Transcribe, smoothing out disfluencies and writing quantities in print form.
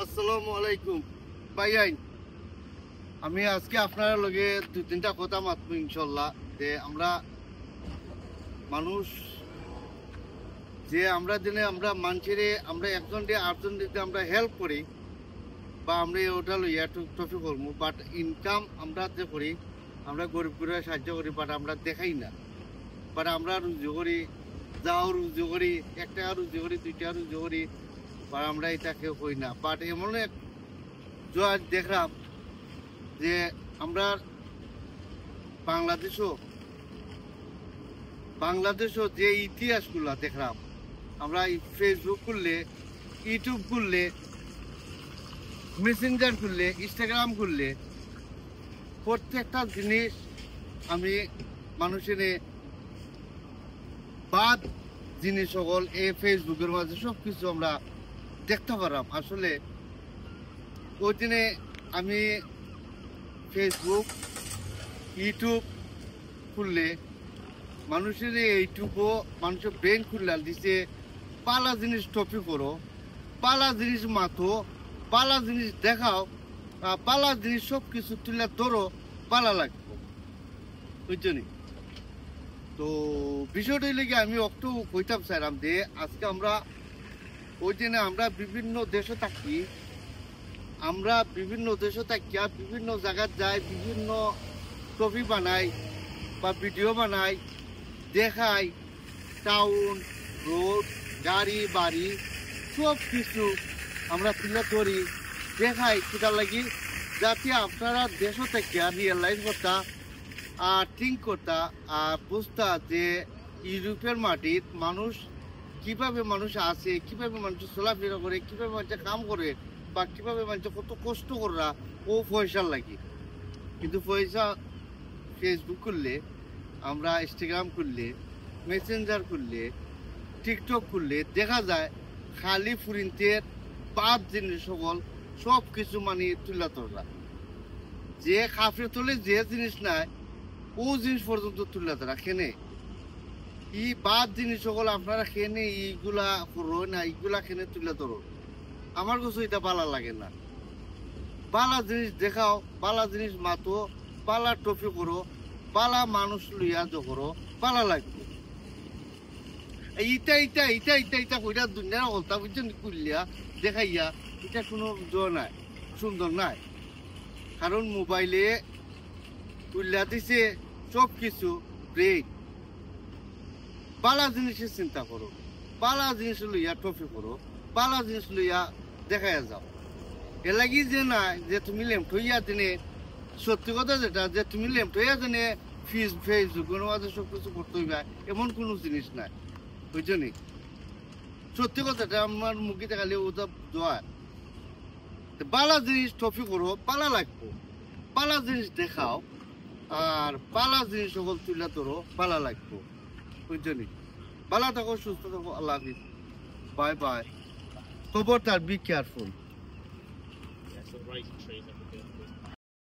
আসসালামু আলাইকুম ভাইয়াই। আমি আজকে আপনার লগে দুই তিনটা কথা মাতবো ইনশাল্লাহ। যে আমরা মানুষ, যে আমরা দিনে আমরা মানুষের আমরা একজন দিয়ে আটজন দিতে আমরা হেল্প করি বা আমরা ওটা লইয়া একটু টফি করবো, বাট ইনকাম আমরা যে করি আমরা গরিব গরিব সাহায্য করি, বাট আমরা দেখাই না। বাট আমরা রুজি করি, যাও রুজি করি, 1 টাকা রুজি করি, 2 টাকা রুজি করি, বা আমরা এটা কেউ করি না। বাট এমন এক দেখলাম যে আমরা বাংলাদেশও যে ইতিহাসগুলা দেখলাম, আমরা ফেসবুক খুললে, ইউটিউব খুললে, মেসেঞ্জার খুললে, ইনস্টাগ্রাম খুললে, প্রত্যেকটা জিনিস আমি মানুষের বাদ জিনিস সকল এই ফেসবুকের মাঝে সব কিছু আমরা দেখতে পারলাম। আসলে ওই দিনে আমি ফেসবুক, ইউটিউব খুললে মানুষের এইটুকু মানুষের ব্রেন খুললে দিছে, পালা জিনিস টপি করো, পালা জিনিস মাথো, পালা জিনিস দেখাও, পালা জিনিস সব কিছু তুলে ধরো, পালা লাগবো, বুঝছনি? তো বিষয়টা লেগে আমি একটু কইতাম চাইলাম যে আজকে আমরা ওই দিনে আমরা বিভিন্ন দেশে থাকি, আমরা বিভিন্ন দেশে থাকিয়া বিভিন্ন জায়গায় যাই, বিভিন্ন ছবি বানাই বা ভিডিও বানাই, দেখাই টাউন, রোড, গাড়ি বাড়ি সব কিছু আমরা তুলে ধরি, দেখাই কিটা লাগি, যাতে আপনারা দেশে থাকিয়া রিয়েলাইজ করতা আর থিঙ্ক করতা আর বুঝতা যে ইউরোপের মাটির মানুষ কিভাবে মানুষ আছে, কিভাবে মানুষ চলাফেরা করে, কিভাবে মানুষ কাম করে, বা কিভাবে মানুষ কত কষ্ট করা ও পয়সার লাগে। কিন্তু পয়সা ফেসবুক করলে, আমরা ইনস্টাগ্রাম করলে, মেসেঞ্জার করলে, টিকটক করলে দেখা যায় খালি ফুরিন্তের বাদ জিনিস সকল সব কিছু মানে তুলা তোলা, যে খাফে তোলে যে জিনিস নাই ও জিনিস পর্যন্ত তুলা তোলা খেনে ই বাদ জিনিস সকল আপনারা খেনে এইগুলা করো না, এইগুলা খেনে তুলে ধরো। আমার কাছে এটা ভালো লাগে না। বালা জিনিস দেখাও, বালা জিনিস মাতো, বালা টফি করো, বালা মানুষ লইয়া করো, বালা লাগবে। ইটা কইরা দুনিয়ার অবস্থা বুঝছেন, কুলিয়া দেখাইয়া এটা কোনো নাই, সুন্দর নাই। কারণ মোবাইলে তুলিয়া দিছে সব কিছু ব্রেক। বালা জিনিসের চিন্তা করো, বালা জিনিস লইয়া টফি করো, বালা জিনিস লইয়া দেখাইয়া যাও। এ লাগি যে না যে তুমি লেমট হইয়া দিনে, সত্যি কথা যেটা যে তুমি লেমট হইয়া দিনে ফেসবুকের মাঝে সব কিছু করতে হইবা এমন কোনো জিনিস নাই, বুঝছনি? সত্যি কথাটা আমার মুখে দেখালে ওটা জয়। বালা জিনিস টফি করো, পালা লাগবো, পালা জিনিস দেখাও, আর পালা জিনিস সকল তুলে ধরো, পালা লাগবো, বুঝছনি? ভালো থাকো, সুস্থ থাকো, আল্লাহ হাফিজ, বাই বাই। খবরদার be careful. Yeah, so right trees